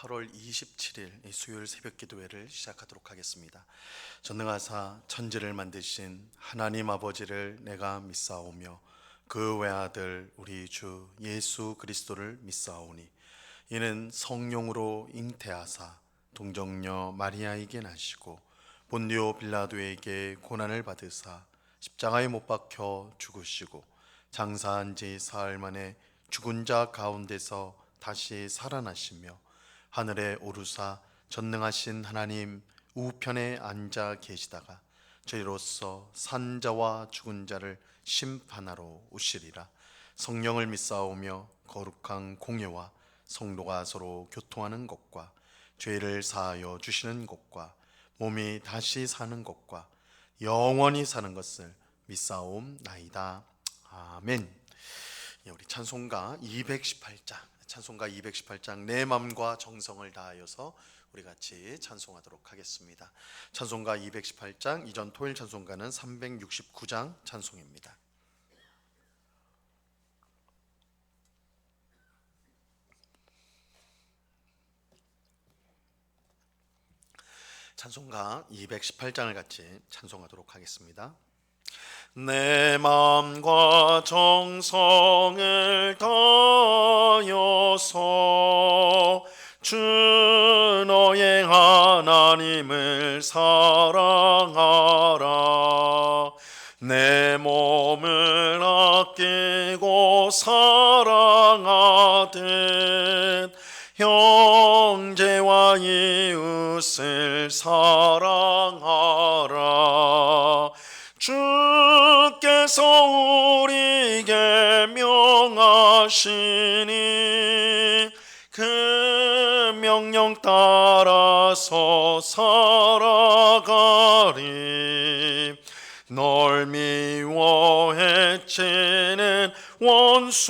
8월 27일 수요일 새벽 기도회를 시작하도록 하겠습니다. 전능하사 천지를 만드신 하나님 아버지를 내가 믿사오며 그 외아들 우리 주 예수 그리스도를 믿사오니 이는 성령으로 잉태하사 동정녀 마리아에게 나시고 본디오 빌라도에게 고난을 받으사 십자가에 못 박혀 죽으시고 장사한 지 사흘 만에 죽은 자 가운데서 다시 살아나시며 하늘에 오르사 전능하신 하나님 우편에 앉아 계시다가 저희로서 산자와 죽은 자를 심판하러 오시리라. 성령을 믿사오며 거룩한 공예와 성도가 서로 교통하는 것과 죄를 사하여 주시는 것과 몸이 다시 사는 것과 영원히 사는 것을 믿사옵나이다. 아멘. 우리 찬송가 218장 내 맘과 정성을 다하여서 우리 같이 찬송하도록 하겠습니다. 찬송가 218장, 이전 토요일 찬송가는 369장 찬송입니다. 찬송가 218장을 같이 찬송하도록 하겠습니다. 내 맘과 정성을 다하여서 주 너의 하나님을 사랑하라. 내 몸을 아끼고 사랑하듯 형제와 이웃을 사랑하라. 주께서 우리에게 명하시니 그 명령 따라서 살아가리. 널 미워 해치는 원수라도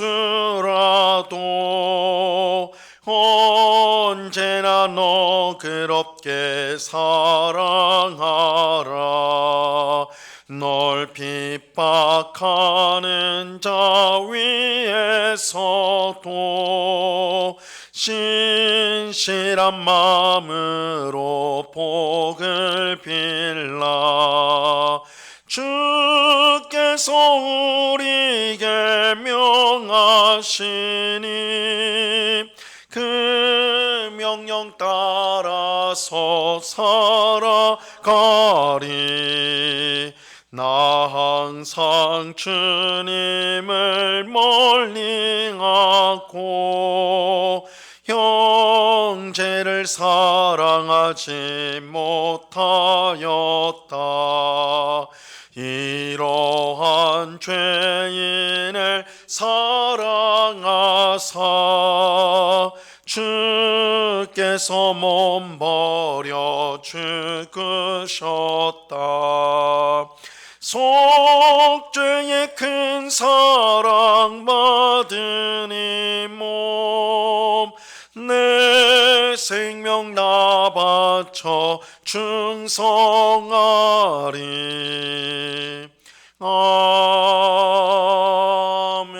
언제나 너 그롭게 사랑하라. 널 핍박하는 자 위에서도 신실한 마음으로 복을 빌라. 주께서 우리에게 명하시니 그 명령 따라서 살아가리. 나 항상 주님을 멀리하고 형제를 사랑하지 못하였다. 이러한 죄인을 사랑하사 주께서 몸 버려 죽으셨다. 속죄의 큰 사랑 받은 이 몸 내 생명 나 바쳐 충성하리. 아멘.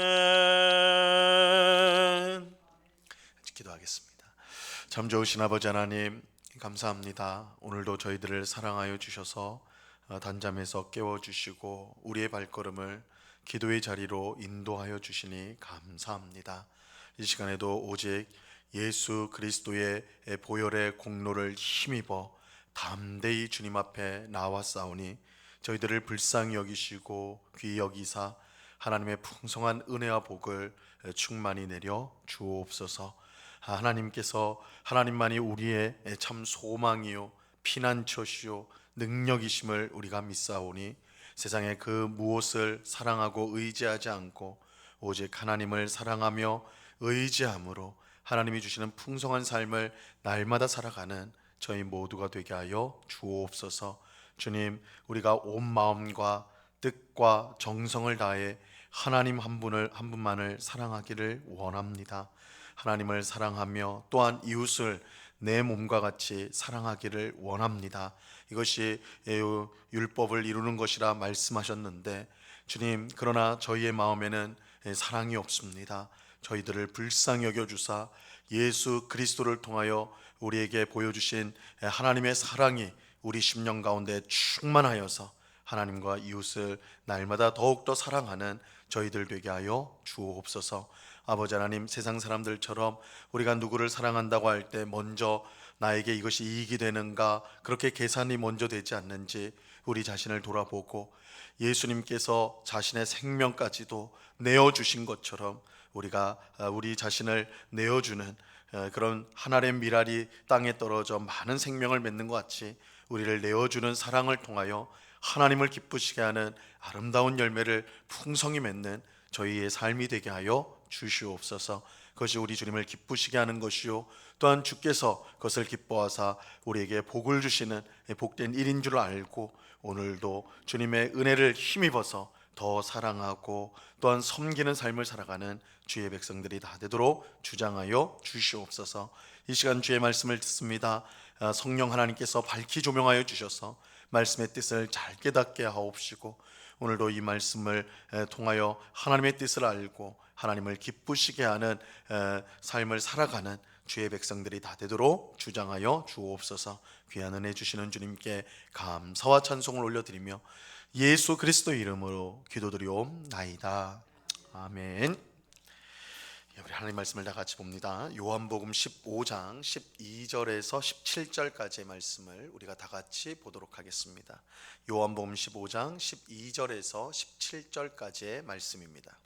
기도하겠습니다. 참 좋으신 아버지 하나님, 감사합니다. 오늘도 저희들을 사랑하여 주셔서 단잠에서 깨워주시고 우리의 발걸음을 기도의 자리로 인도하여 주시니 감사합니다. 이 시간에도 오직 예수 그리스도의 보혈의 공로를 힘입어 담대히 주님 앞에 나왔사오니 저희들을 불쌍히 여기시고 귀히 여기사 하나님의 풍성한 은혜와 복을 충만히 내려 주옵소서. 하나님께서 하나님만이 우리의 참 소망이요 피난처시요 능력이심을 우리가 믿사오니 세상의 그 무엇을 사랑하고 의지하지 않고 오직 하나님을 사랑하며 의지함으로 하나님이 주시는 풍성한 삶을 날마다 살아가는 저희 모두가 되게 하여 주옵소서. 주님, 우리가 온 마음과 뜻과 정성을 다해 하나님 한 분만을 사랑하기를 원합니다. 하나님을 사랑하며 또한 이웃을 내 몸과 같이 사랑하기를 원합니다. 이것이 율법을 이루는 것이라 말씀하셨는데 주님, 그러나 저희의 마음에는 사랑이 없습니다. 저희들을 불쌍히 여겨주사 예수 그리스도를 통하여 우리에게 보여주신 하나님의 사랑이 우리 심령 가운데 충만하여서 하나님과 이웃을 날마다 더욱더 사랑하는 저희들 되게 하여 주옵소서. 아버지 하나님, 세상 사람들처럼 우리가 누구를 사랑한다고 할 때 먼저 나에게 이것이 이익이 되는가, 그렇게 계산이 먼저 되지 않는지 우리 자신을 돌아보고 예수님께서 자신의 생명까지도 내어주신 것처럼 우리가 우리 자신을 내어주는 그런 하나님의 미랄이 땅에 떨어져 많은 생명을 맺는 것 같이 우리를 내어주는 사랑을 통하여 하나님을 기쁘시게 하는 아름다운 열매를 풍성히 맺는 저희의 삶이 되게 하여 주시옵소서. 그것이 우리 주님을 기쁘시게 하는 것이요, 또한 주께서 그것을 기뻐하사 우리에게 복을 주시는 복된 일인 줄 알고 오늘도 주님의 은혜를 힘입어서 더 사랑하고 또한 섬기는 삶을 살아가는 주의 백성들이 다 되도록 주장하여 주시옵소서. 이 시간 주의 말씀을 듣습니다. 성령 하나님께서 밝히 조명하여 주셔서 말씀의 뜻을 잘 깨닫게 하옵시고 오늘도 이 말씀을 통하여 하나님의 뜻을 알고 하나님을 기쁘시게 하는 삶을 살아가는 주의 백성들이 다 되도록 주장하여 주옵소서. 귀한 은혜 주시는 주님께 감사와 찬송을 올려드리며 예수 그리스도 이름으로 기도드리옵나이다. 아멘. 우리 하나님 말씀을 다 같이 봅니다. 요한복음 15장 12절에서 17절까지의 말씀을 우리가 다 같이 보도록 하겠습니다. 요한복음 15장 12절에서 17절까지의 말씀입니다.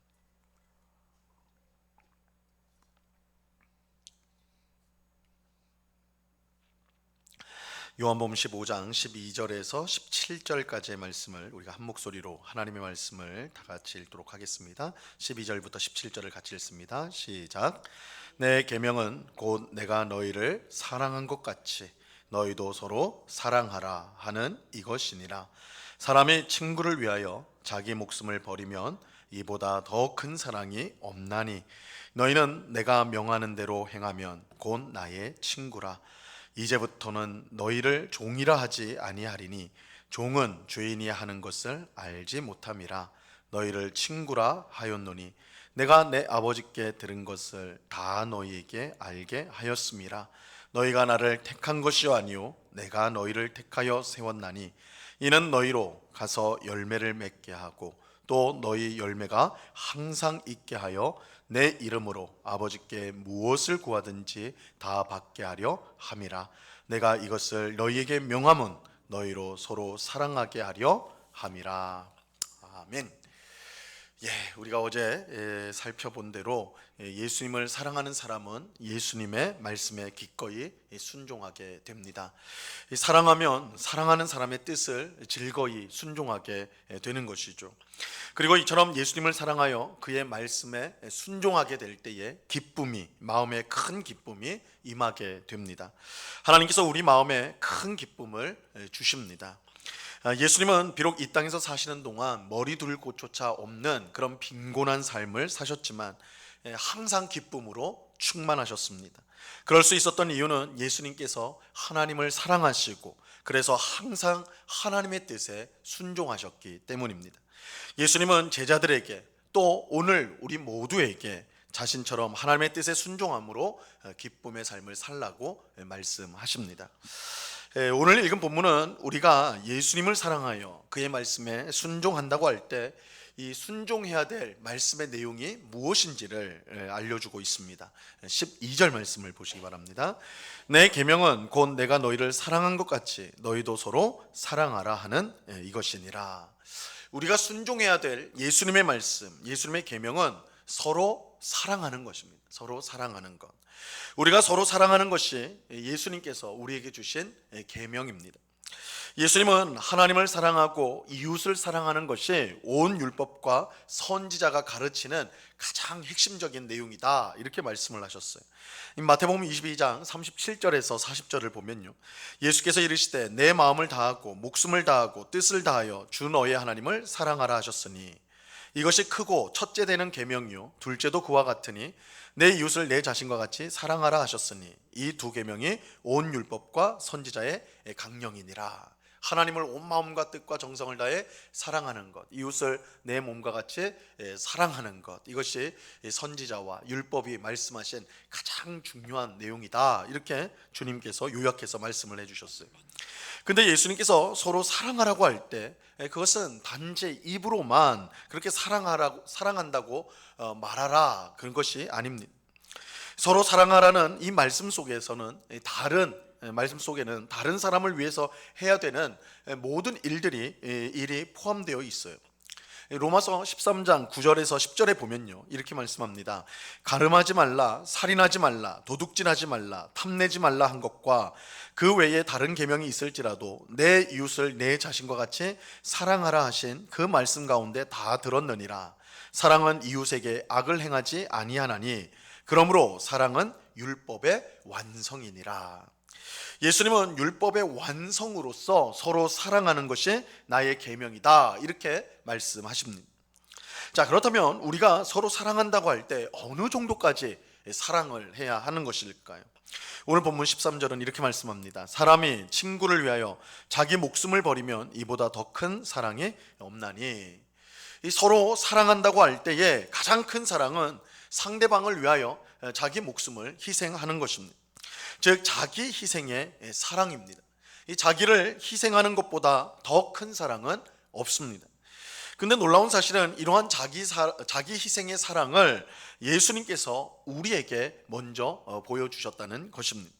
요한복음 15장 12절에서 17절까지의 말씀을 우리가 한 목소리로 하나님의 말씀을 다 같이 읽도록 하겠습니다. 12절부터 17절을 같이 읽습니다. 시작. 내 계명은 곧 내가 너희를 사랑한 것 같이 너희도 서로 사랑하라 하는 이것이니라. 사람이 친구를 위하여 자기 목숨을 버리면 이보다 더 큰 사랑이 없나니 너희는 내가 명하는 대로 행하면 곧 나의 친구라. 이제부터는 너희를 종이라 하지 아니하리니 종은 주인이 하는 것을 알지 못함이라. 너희를 친구라 하였노니 내가 내 아버지께 들은 것을 다 너희에게 알게 하였음이라. 너희가 나를 택한 것이 아니요 내가 너희를 택하여 세웠나니 이는 너희로 가서 열매를 맺게 하고 또 너희 열매가 항상 있게 하여 내 이름으로 아버지께 무엇을 구하든지 다 받게 하려 함이라. 내가 이것을 너희에게 명함은 너희로 서로 사랑하게 하려 함이라. 아멘. 우리가 어제 살펴본 대로 예수님을 사랑하는 사람은 예수님의 말씀에 기꺼이 순종하게 됩니다. 사랑하면 사랑하는 사람의 뜻을 즐거이 순종하게 되는 것이죠. 그리고 이처럼 예수님을 사랑하여 그의 말씀에 순종하게 될 때에 기쁨이, 마음에 큰 기쁨이 임하게 됩니다. 하나님께서 우리 마음에 큰 기쁨을 주십니다. 예수님은 비록 이 땅에서 사시는 동안 머리 둘 곳조차 없는 그런 빈곤한 삶을 사셨지만 항상 기쁨으로 충만하셨습니다. 그럴 수 있었던 이유는 예수님께서 하나님을 사랑하시고 그래서 항상 하나님의 뜻에 순종하셨기 때문입니다. 예수님은 제자들에게 또 오늘 우리 모두에게 자신처럼 하나님의 뜻에 순종함으로 기쁨의 삶을 살라고 말씀하십니다. 오늘 읽은 본문은 우리가 예수님을 사랑하여 그의 말씀에 순종한다고 할 때 이 순종해야 될 말씀의 내용이 무엇인지를 알려주고 있습니다. 12절 말씀을 보시기 바랍니다. 내 계명은 곧 내가 너희를 사랑한 것 같이 너희도 서로 사랑하라 하는 이것이니라. 우리가 순종해야 될 예수님의 말씀, 예수님의 계명은 서로 사랑하는 것입니다. 서로 사랑하는 것. 우리가 서로 사랑하는 것이 예수님께서 우리에게 주신 계명입니다. 예수님은 하나님을 사랑하고 이웃을 사랑하는 것이 온 율법과 선지자가 가르치는 가장 핵심적인 내용이다, 이렇게 말씀을 하셨어요. 마태복음 22장 37절에서 40절을 보면요, 예수께서 이르시되 내 마음을 다하고 목숨을 다하고 뜻을 다하여 주 너의 하나님을 사랑하라 하셨으니 이것이 크고 첫째 되는 계명이요 둘째도 그와 같으니 내 이웃을 내 자신과 같이 사랑하라 하셨으니 이 두 계명이 온 율법과 선지자의 강령이니라. 하나님을 온 마음과 뜻과 정성을 다해 사랑하는 것, 이웃을 내 몸과 같이 사랑하는 것, 이것이 선지자와 율법이 말씀하신 가장 중요한 내용이다. 이렇게 주님께서 요약해서 말씀을 해주셨어요. 근데 예수님께서 서로 사랑하라고 할 때 그것은 단지 입으로만 그렇게 사랑한다고 말하라, 그런 것이 아닙니다. 서로 사랑하라는 이 말씀 속에서는 말씀 속에는 다른 사람을 위해서 해야 되는 모든 일이 포함되어 있어요. 로마서 13장 9절에서 10절에 보면요, 이렇게 말씀합니다. 가늠하지 말라, 살인하지 말라, 도둑질하지 말라, 탐내지 말라 한 것과 그 외에 다른 계명이 있을지라도 내 이웃을 내 자신과 같이 사랑하라 하신 그 말씀 가운데 다 들었느니라. 사랑은 이웃에게 악을 행하지 아니하나니 그러므로 사랑은 율법의 완성이니라. 예수님은 율법의 완성으로서 서로 사랑하는 것이 나의 계명이다, 이렇게 말씀하십니다. 자, 그렇다면 우리가 서로 사랑한다고 할 때 어느 정도까지 사랑을 해야 하는 것일까요? 오늘 본문 13절은 이렇게 말씀합니다. 사람이 친구를 위하여 자기 목숨을 버리면 이보다 더 큰 사랑이 없나니. 이 서로 사랑한다고 할 때에 가장 큰 사랑은 상대방을 위하여 자기 목숨을 희생하는 것입니다. 즉 자기 희생의 사랑입니다. 이 자기를 희생하는 것보다 더 큰 사랑은 없습니다. 근데 놀라운 사실은 이러한 자기 희생의 사랑을 예수님께서 우리에게 먼저 보여주셨다는 것입니다.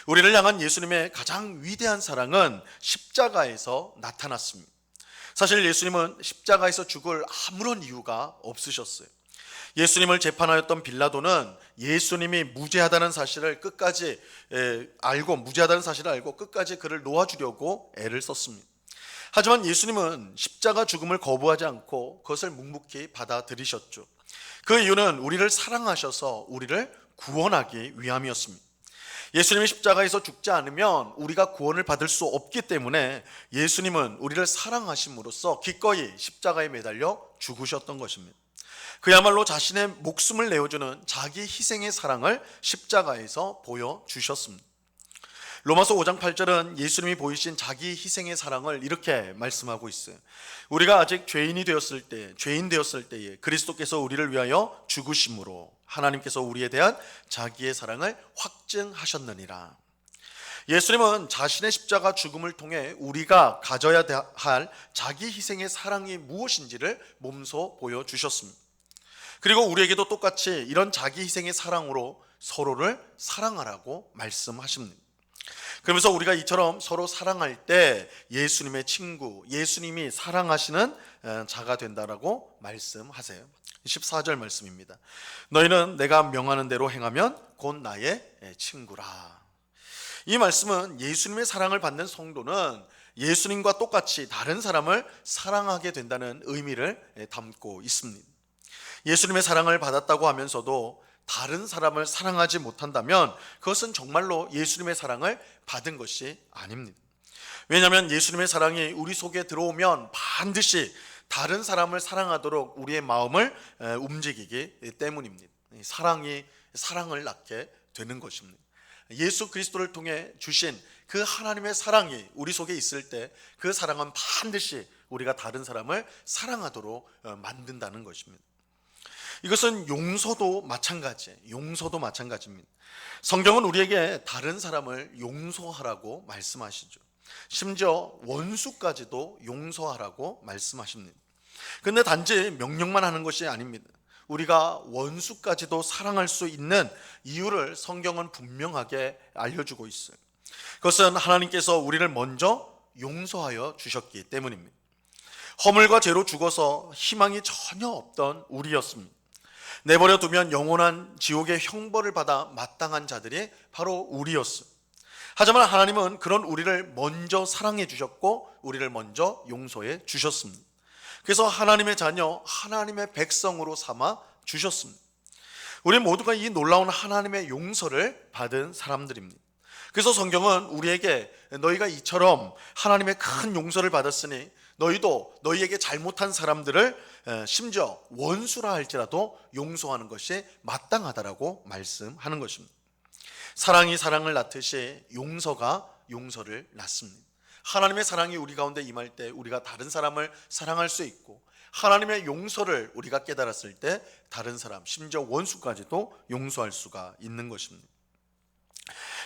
우리를 향한 예수님의 가장 위대한 사랑은 십자가에서 나타났습니다. 사실 예수님은 십자가에서 죽을 아무런 이유가 없으셨어요. 예수님을 재판하였던 빌라도는 예수님이 무죄하다는 사실을 알고 끝까지 그를 놓아주려고 애를 썼습니다. 하지만 예수님은 십자가 죽음을 거부하지 않고 그것을 묵묵히 받아들이셨죠. 그 이유는 우리를 사랑하셔서 우리를 구원하기 위함이었습니다. 예수님이 십자가에서 죽지 않으면 우리가 구원을 받을 수 없기 때문에 예수님은 우리를 사랑하심으로써 기꺼이 십자가에 매달려 죽으셨던 것입니다. 그야말로 자신의 목숨을 내어주는 자기 희생의 사랑을 십자가에서 보여주셨습니다. 로마서 5장 8절은 예수님이 보이신 자기 희생의 사랑을 이렇게 말씀하고 있어요. 우리가 아직 죄인 되었을 때에 그리스도께서 우리를 위하여 죽으심으로 하나님께서 우리에 대한 자기의 사랑을 확증하셨느니라. 예수님은 자신의 십자가 죽음을 통해 우리가 가져야 할 자기 희생의 사랑이 무엇인지를 몸소 보여주셨습니다. 그리고 우리에게도 똑같이 이런 자기 희생의 사랑으로 서로를 사랑하라고 말씀하십니다. 그러면서 우리가 이처럼 서로 사랑할 때 예수님의 친구, 예수님이 사랑하시는 자가 된다라고 말씀하세요. 14절 말씀입니다. 너희는 내가 명하는 대로 행하면 곧 나의 친구라. 이 말씀은 예수님의 사랑을 받는 성도는 예수님과 똑같이 다른 사람을 사랑하게 된다는 의미를 담고 있습니다. 예수님의 사랑을 받았다고 하면서도 다른 사람을 사랑하지 못한다면 그것은 정말로 예수님의 사랑을 받은 것이 아닙니다. 왜냐하면 예수님의 사랑이 우리 속에 들어오면 반드시 다른 사람을 사랑하도록 우리의 마음을 움직이기 때문입니다. 사랑을 낳게 되는 것입니다. 예수 그리스도를 통해 주신 그 하나님의 사랑이 우리 속에 있을 때 그 사랑은 반드시 우리가 다른 사람을 사랑하도록 만든다는 것입니다. 이것은 용서도 마찬가지입니다. 성경은 우리에게 다른 사람을 용서하라고 말씀하시죠. 심지어 원수까지도 용서하라고 말씀하십니다. 그런데 단지 명령만 하는 것이 아닙니다. 우리가 원수까지도 사랑할 수 있는 이유를 성경은 분명하게 알려주고 있어요. 그것은 하나님께서 우리를 먼저 용서하여 주셨기 때문입니다. 허물과 죄로 죽어서 희망이 전혀 없던 우리였습니다. 내버려 두면 영원한 지옥의 형벌을 받아 마땅한 자들이 바로 우리였어요. 하지만 하나님은 그런 우리를 먼저 사랑해 주셨고 우리를 먼저 용서해 주셨습니다. 그래서 하나님의 자녀, 하나님의 백성으로 삼아 주셨습니다. 우리 모두가 이 놀라운 하나님의 용서를 받은 사람들입니다. 그래서 성경은 우리에게 너희가 이처럼 하나님의 큰 용서를 받았으니 너희도 너희에게 잘못한 사람들을 심지어 원수라 할지라도 용서하는 것이 마땅하다라고 말씀하는 것입니다. 사랑이 사랑을 낳듯이 용서가 용서를 낳습니다. 하나님의 사랑이 우리 가운데 임할 때 우리가 다른 사람을 사랑할 수 있고, 하나님의 용서를 우리가 깨달았을 때 다른 사람, 심지어 원수까지도 용서할 수가 있는 것입니다.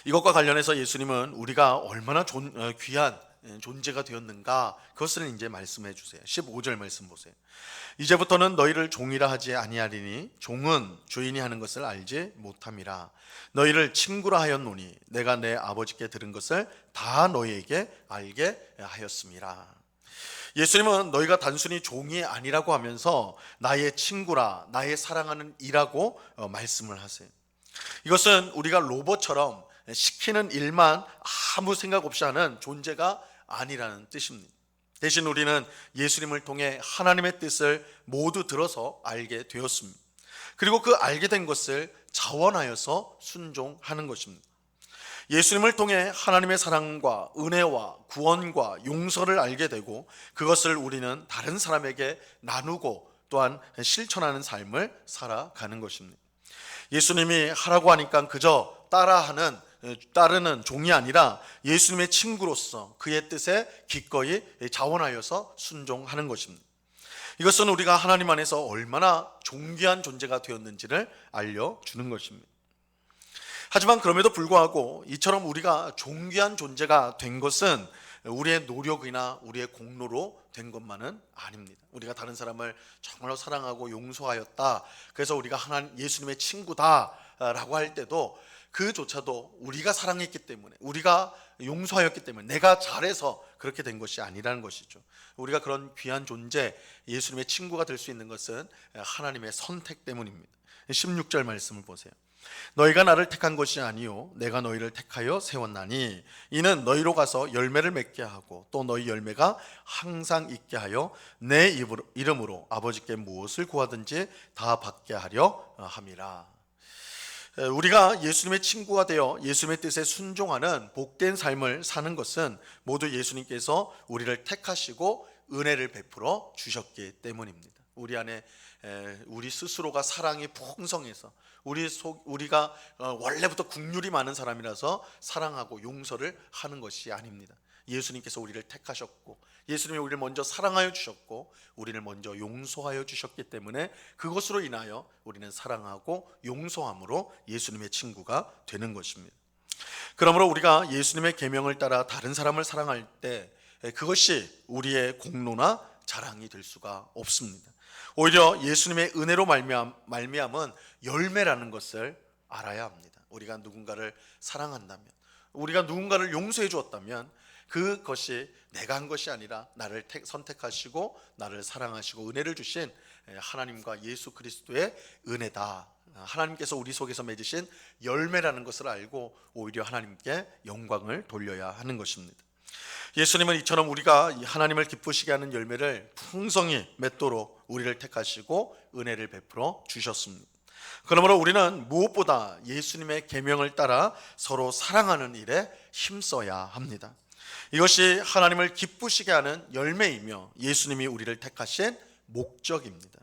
이것과 관련해서 예수님은 우리가 얼마나 귀한 존재가 되었는가, 그것을 이제 말씀해 주세요. 15절 말씀 보세요. 이제부터는 너희를 종이라 하지 아니하리니 종은 주인이 하는 것을 알지 못함이라. 너희를 친구라 하였노니 내가 내 아버지께 들은 것을 다 너희에게 알게 하였음이라. 예수님은 너희가 단순히 종이 아니라고 하면서 나의 친구라, 나의 사랑하는 이라고 말씀을 하세요. 이것은 우리가 로봇처럼 시키는 일만 아무 생각 없이 하는 존재가 아니라는 뜻입니다. 대신 우리는 예수님을 통해 하나님의 뜻을 모두 들어서 알게 되었습니다. 그리고 그 알게 된 것을 자원하여서 순종하는 것입니다. 예수님을 통해 하나님의 사랑과 은혜와 구원과 용서를 알게 되고, 그것을 우리는 다른 사람에게 나누고 또한 실천하는 삶을 살아가는 것입니다. 예수님이 하라고 하니까 그저 따르는 종이 아니라 예수님의 친구로서 그의 뜻에 기꺼이 자원하여서 순종하는 것입니다. 이것은 우리가 하나님 안에서 얼마나 존귀한 존재가 되었는지를 알려주는 것입니다. 하지만 그럼에도 불구하고 이처럼 우리가 존귀한 존재가 된 것은 우리의 노력이나 우리의 공로로 된 것만은 아닙니다. 우리가 다른 사람을 정말로 사랑하고 용서하였다, 그래서 우리가 예수님의 친구다라고 할 때도 그조차도 우리가 사랑했기 때문에, 우리가 용서하였기 때문에, 내가 잘해서 그렇게 된 것이 아니라는 것이죠. 우리가 그런 귀한 존재, 예수님의 친구가 될 수 있는 것은 하나님의 선택 때문입니다. 16절 말씀을 보세요. 너희가 나를 택한 것이 아니요 내가 너희를 택하여 세웠나니 이는 너희로 가서 열매를 맺게 하고 또 너희 열매가 항상 있게 하여 내 이름으로 아버지께 무엇을 구하든지 다 받게 하려 함이라. 우리가 예수님의 친구가 되어 예수님의 뜻에 순종하는 복된 삶을 사는 것은 모두 예수님께서 우리를 택하시고 은혜를 베풀어 주셨기 때문입니다. 우리 안에 우리 스스로가 사랑이 풍성해서 우리가 원래부터 국률이 많은 사람이라서 사랑하고 용서를 하는 것이 아닙니다. 예수님께서 우리를 택하셨고, 예수님이 우리를 먼저 사랑하여 주셨고, 우리를 먼저 용서하여 주셨기 때문에 그것으로 인하여 우리는 사랑하고 용서함으로 예수님의 친구가 되는 것입니다. 그러므로 우리가 예수님의 계명을 따라 다른 사람을 사랑할 때 그것이 우리의 공로나 자랑이 될 수가 없습니다. 오히려 예수님의 은혜로 말미암은 열매라는 것을 알아야 합니다. 우리가 누군가를 사랑한다면, 우리가 누군가를 용서해 주었다면 그것이 내가 한 것이 아니라 나를 선택하시고 나를 사랑하시고 은혜를 주신 하나님과 예수 그리스도의 은혜다, 하나님께서 우리 속에서 맺으신 열매라는 것을 알고 오히려 하나님께 영광을 돌려야 하는 것입니다. 예수님은 이처럼 우리가 하나님을 기쁘시게 하는 열매를 풍성히 맺도록 우리를 택하시고 은혜를 베풀어 주셨습니다. 그러므로 우리는 무엇보다 예수님의 계명을 따라 서로 사랑하는 일에 힘써야 합니다. 이것이 하나님을 기쁘시게 하는 열매이며 예수님이 우리를 택하신 목적입니다.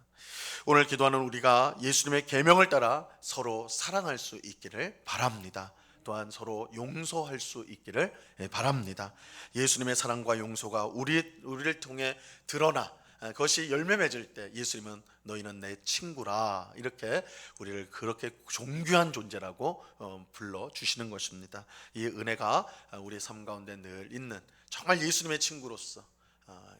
오늘 기도하는 우리가 예수님의 계명을 따라 서로 사랑할 수 있기를 바랍니다. 또한 서로 용서할 수 있기를 바랍니다. 예수님의 사랑과 용서가 우리를 통해 드러나 그것이 열매 맺을 때 예수님은 너희는 내 친구라, 이렇게 우리를 그렇게 존귀한 존재라고 불러주시는 것입니다. 이 은혜가 우리의 삶 가운데 늘 있는, 정말 예수님의 친구로서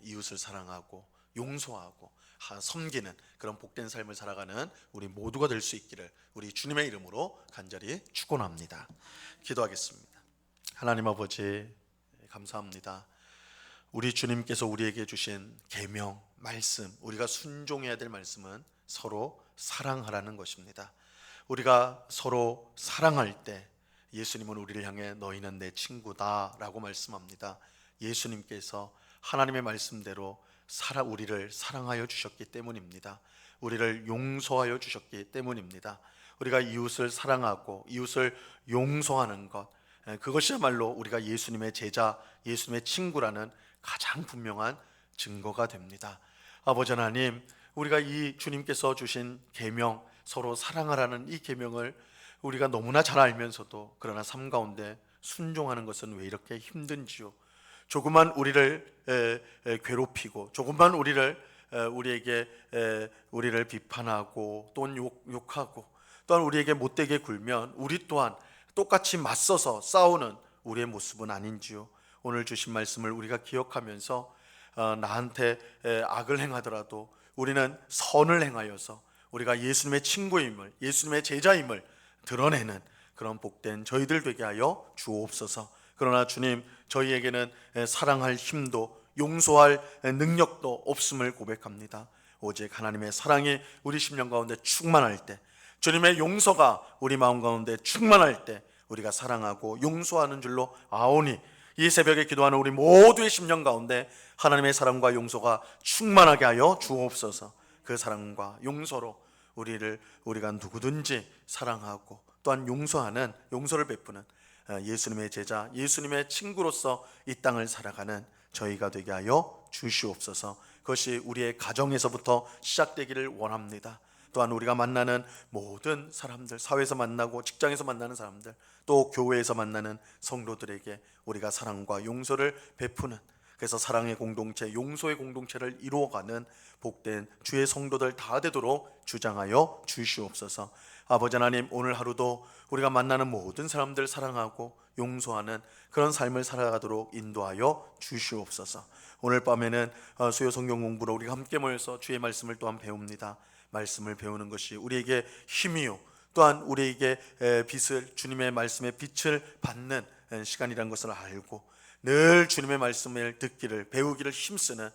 이웃을 사랑하고 용서하고 섬기는 그런 복된 삶을 살아가는 우리 모두가 될 수 있기를 우리 주님의 이름으로 간절히 축원합니다. 기도하겠습니다. 하나님 아버지, 감사합니다. 우리 주님께서 우리에게 주신 계명, 말씀, 우리가 순종해야 될 말씀은 서로 사랑하라는 것입니다. 우리가 서로 사랑할 때 예수님은 우리를 향해 너희는 내 친구다 라고 말씀합니다. 예수님께서 하나님의 말씀대로 우리를 사랑하여 주셨기 때문입니다. 우리를 용서하여 주셨기 때문입니다. 우리가 이웃을 사랑하고 이웃을 용서하는 것, 그것이야말로 우리가 예수님의 제자, 예수님의 친구라는 가장 분명한 증거가 됩니다. 아버지 하나님, 우리가 이 주님께서 주신 계명, 서로 사랑하라는 이 계명을 우리가 너무나 잘 알면서도 그러나 삶 가운데 순종하는 것은 왜 이렇게 힘든지요. 조금만 우리를 괴롭히고 조금만 우리를 비판하고 또는 욕하고 또한 우리에게 못되게 굴면 우리 또한 똑같이 맞서서 싸우는 우리의 모습은 아닌지요. 오늘 주신 말씀을 우리가 기억하면서 나한테 악을 행하더라도 우리는 선을 행하여서 우리가 예수님의 친구임을, 예수님의 제자임을 드러내는 그런 복된 저희들 되게 하여 주옵소서. 그러나 주님, 저희에게는 사랑할 힘도 용서할 능력도 없음을 고백합니다. 오직 하나님의 사랑이 우리 심령 가운데 충만할 때, 주님의 용서가 우리 마음 가운데 충만할 때 우리가 사랑하고 용서하는 줄로 아오니, 이 새벽에 기도하는 우리 모두의 심령 가운데 하나님의 사랑과 용서가 충만하게 하여 주옵소서. 그 사랑과 용서로 우리가 누구든지 사랑하고 또한 용서를 베푸는 예수님의 제자, 예수님의 친구로서 이 땅을 살아가는 저희가 되게 하여 주시옵소서. 그것이 우리의 가정에서부터 시작되기를 원합니다. 또한 우리가 만나는 모든 사람들, 사회에서 만나고 직장에서 만나는 사람들, 또 교회에서 만나는 성도들에게 우리가 사랑과 용서를 베푸는, 그래서 사랑의 공동체, 용서의 공동체를 이루어가는 복된 주의 성도들 다 되도록 주장하여 주시옵소서. 아버지 하나님, 오늘 하루도 우리가 만나는 모든 사람들 사랑하고 용서하는 그런 삶을 살아가도록 인도하여 주시옵소서. 오늘 밤에는 수요 성경 공부로 우리가 함께 모여서 주의 말씀을 또한 배웁니다. 말씀을 배우는 것이 우리에게 힘이요, 또한 우리에게 주님의 말씀의 빛을 받는 시간이라는 것을 알고 늘 주님의 말씀을 듣기를, 배우기를 힘쓰는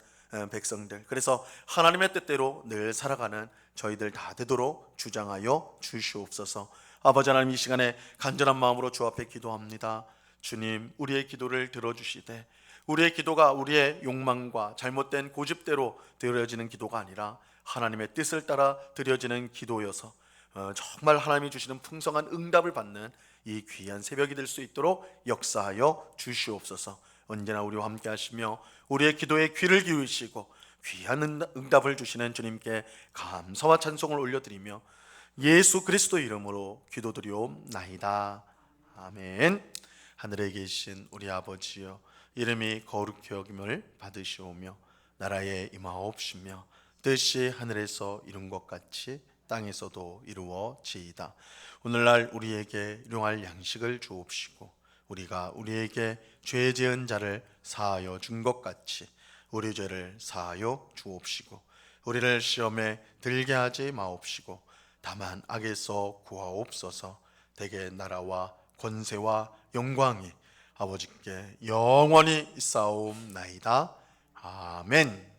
백성들, 그래서 하나님의 뜻대로 늘 살아가는 저희들 다 되도록 주장하여 주시옵소서. 아버지 하나님, 이 시간에 간절한 마음으로 주 앞에 기도합니다. 주님, 우리의 기도를 들어주시되 우리의 기도가 우리의 욕망과 잘못된 고집대로 드려지는 기도가 아니라 하나님의 뜻을 따라 드려지는 기도여서 정말 하나님이 주시는 풍성한 응답을 받는 이 귀한 새벽이 될 수 있도록 역사하여 주시옵소서. 언제나 우리와 함께 하시며 우리의 기도에 귀를 기울이시고 귀한 응답을 주시는 주님께 감사와 찬송을 올려드리며 예수 그리스도 이름으로 기도드리옵나이다. 아멘. 하늘에 계신 우리 아버지여, 이름이 거룩히 여김을 받으시오며 나라에 임하옵시며 뜻이 하늘에서 이룬 것 같이 땅에서도 이루어지이다. 오늘날 우리에게 일용할 양식을 주옵시고 우리가 우리에게 죄 지은 자를 사하여 준 것 같이 우리 죄를 사하여 주옵시고 우리를 시험에 들게 하지 마옵시고 다만 악에서 구하옵소서. 대개 나라와 권세와 영광이 아버지께 영원히 있사옵나이다. 아멘.